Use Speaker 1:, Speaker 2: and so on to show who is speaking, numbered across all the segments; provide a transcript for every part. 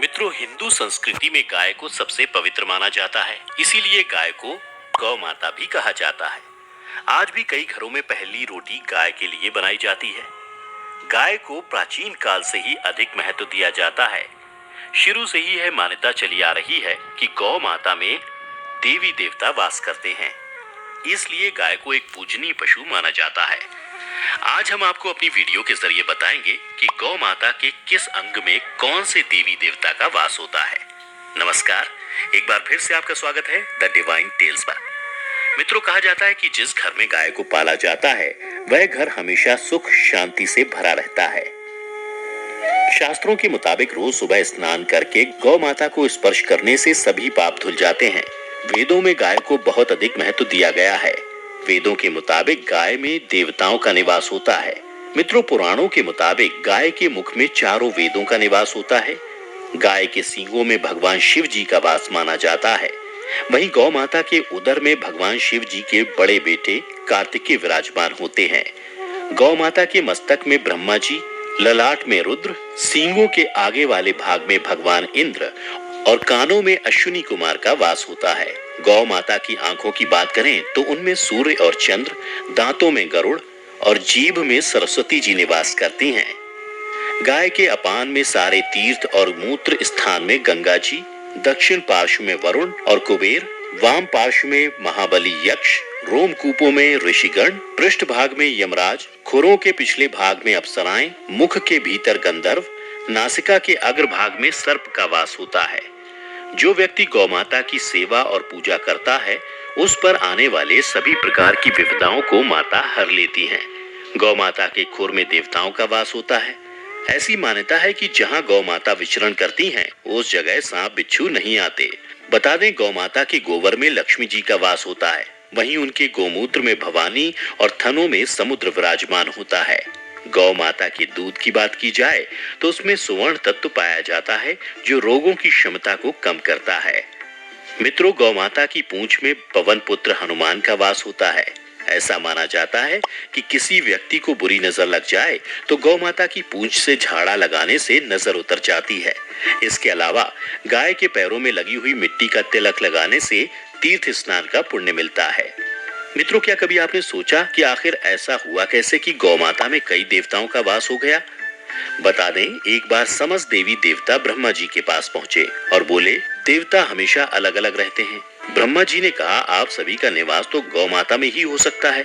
Speaker 1: मित्रों, हिंदू संस्कृति में गाय को सबसे पवित्र माना जाता है, इसीलिए गाय को गौ माता भी कहा जाता है। आज भी कई घरों में पहली रोटी गाय के लिए बनाई जाती है। गाय को प्राचीन काल से ही अधिक महत्व दिया जाता है। शुरू से ही यह मान्यता चली आ रही है कि गौ माता में देवी देवता वास करते हैं, इसलिए गाय को एक पूजनीय पशु माना जाता है। आज हम आपको अपनी वीडियो के जरिए बताएंगे कि गौ माता के किस अंग में कौन से देवी देवता का वास होता है। नमस्कार, एक बार फिर से आपका स्वागत है द डिवाइन टेल्स पर। मित्रों, कहा जाता है कि जिस घर में गाय को पाला जाता है वह घर हमेशा सुख शांति से भरा रहता है। शास्त्रों के मुताबिक रोज सुबह स्नान करके गौ माता को स्पर्श करने से सभी पाप धुल जाते हैं। वेदों में गाय को बहुत अधिक महत्व दिया गया है। वेदों के मुताबिक गाय में देवताओं का निवास होता है। मित्रों, पुराणों के मुताबिक गाय के मुख में चारों वेदों का निवास होता है। गाय के सींगों में भगवान शिव जी का वास माना जाता है। वहीं गौ माता के उदर में भगवान शिव जी के बड़े बेटे कार्तिकेय विराजमान होते हैं। गौ माता के मस्तक में ब्रह्मा जी, ललाट में रुद्र, सींगों के आगे वाले भाग में भगवान इंद्र और कानों में अश्विनी कुमार का वास होता है। गौ माता की आंखों की बात करें तो उनमें सूर्य और चंद्र, दांतों में गरुड़ और जीभ में सरस्वती जी निवास करती हैं। गाय के अपान में सारे तीर्थ और मूत्र स्थान में गंगा जी, दक्षिण पार्श्व में वरुण और कुबेर, वाम पार्श्व में महाबली यक्ष, रोमकूपों में ऋषिगण, पृष्ठ भाग में यमराज, खुरों के पिछले भाग में अप्सराएं, मुख के भीतर गंधर्व, नासिका के अग्र भाग में सर्प का वास होता है। जो व्यक्ति गौ माता की सेवा और पूजा करता है उस पर आने वाले सभी प्रकार की विपदाओं को माता हर लेती है। गौ माता के खुर में देवताओं का वास होता है। ऐसी मान्यता है कि जहां गौ माता विचरण करती हैं, उस जगह सांप बिच्छू नहीं आते। बता दें, गौ माता के गोबर में लक्ष्मी जी का वास होता है। वहीं उनके गोमूत्र में भवानी और थनों में समुद्र विराजमान होता है। गौ माता के दूध की बात की जाए तो उसमें सुवर्ण तत्व पाया जाता है जो रोगों की क्षमता को कम करता है। मित्रों, गौ माता की पूंछ में पवन पुत्र हनुमान का वास होता है। ऐसा माना जाता है कि किसी व्यक्ति को बुरी नजर लग जाए तो गौ माता की पूंछ से झाड़ा लगाने से नजर उतर जाती है। इसके अलावा गाय के पैरों में लगी हुई मिट्टी का तिलक लगाने से तीर्थ स्नान का पुण्य मिलता है। मित्रों, क्या कभी आपने सोचा कि आखिर ऐसा हुआ कैसे कि गौ माता में कई देवताओं का वास हो गया? बता दें, एक बार समस्त देवी देवता ब्रह्मा जी के पास पहुंचे और बोले, देवता हमेशा अलग अलग रहते हैं। ब्रह्मा जी ने कहा, आप सभी का निवास तो गौ माता में ही हो सकता है।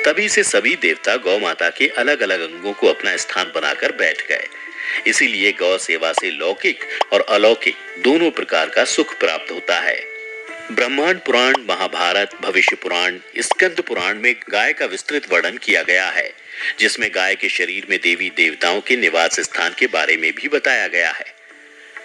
Speaker 1: तभी से सभी देवता गौ माता के अलग अलग अंगों को अपना स्थान बनाकर बैठ गए। इसीलिए गौ सेवा से लौकिक और अलौकिक दोनों प्रकार का सुख प्राप्त होता है। ब्रह्मांड पुराण, महाभारत, भविष्य पुराण, स्कंद पुराण में गाय का विस्तृत वर्णन किया गया है, जिसमें गाय के शरीर में देवी देवताओं के निवास स्थान के बारे में भी बताया गया है।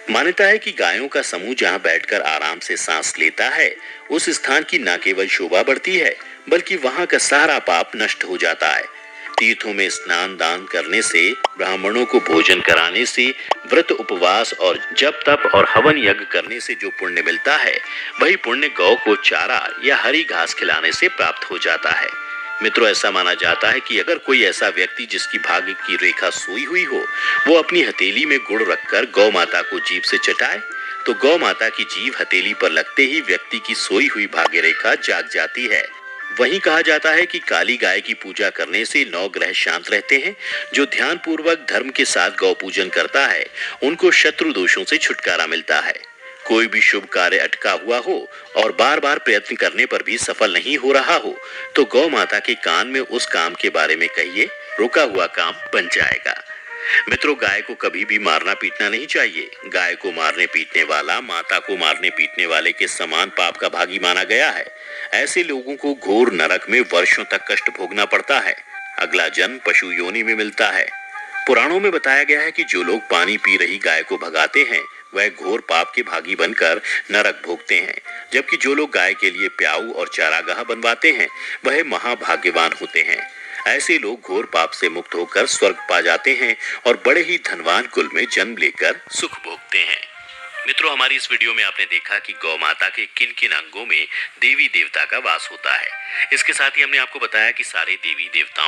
Speaker 1: मान्यता है कि गायों का समूह जहां बैठकर आराम से सांस लेता है, उस स्थान की न केवल शोभा बढ़ती है बल्कि वहां का सारा पाप नष्ट हो जाता है। तीर्थों में स्नान दान करने से, ब्राह्मणों को भोजन कराने से, व्रत उपवास और जप तप और हवन यज्ञ करने से जो पुण्य मिलता है, वही पुण्य गौ को चारा या हरी घास खिलाने से प्राप्त हो जाता है। मित्रों, ऐसा माना जाता है कि अगर कोई ऐसा व्यक्ति जिसकी भाग्य की रेखा सोई हुई हो, वो अपनी हथेली में गुड़ रखकर गौ माता को जीभ से चटाए तो गौ माता की जीभ हथेली पर लगते ही व्यक्ति की सोई हुई भाग्य रेखा जाग जाती है। वहीं कहा जाता है कि काली गाय की पूजा करने से 9 ग्रह शांत रहते हैं। जो ध्यान पूर्वक धर्म के साथ गौ पूजन करता है उनको शत्रु दोषों से छुटकारा मिलता है। कोई भी शुभ कार्य अटका हुआ हो और बार बार प्रयत्न करने पर भी सफल नहीं हो रहा हो तो गौ माता के कान में उस काम के बारे में कहिए, रुका हुआ काम बन जाएगा। मित्रों, गाय को कभी भी मारना पीटना नहीं चाहिए। गाय को मारने पीटने वाला माता को मारने पीटने वाले के समान पाप का भागी माना गया है। ऐसे लोगों को घोर नरक में वर्षों तक कष्ट भोगना पड़ता है। अगला जन्म पशु योनि में मिलता है। पुराणों में बताया गया है कि जो लोग पानी पी रही गाय को भगाते हैं वह घोर पाप के भागी बनकर नरक भोगते हैं, जबकि जो लोग गाय के लिए प्याऊ और चारागाह बनवाते हैं वह महाभाग्यवान होते हैं। ऐसे लोग घोर पाप से मुक्त होकर स्वर्ग पा जाते हैं और बड़े ही धनवान कुल में जन्म लेकर सुख भोगते हैं। मित्रों, हमारी इस वीडियो में आपने देखा कि गौ माता के किन किन अंगों में देवी देवता का वास होता है। इसके साथ ही हमने आपको बताया कि सारे देवी देवताओं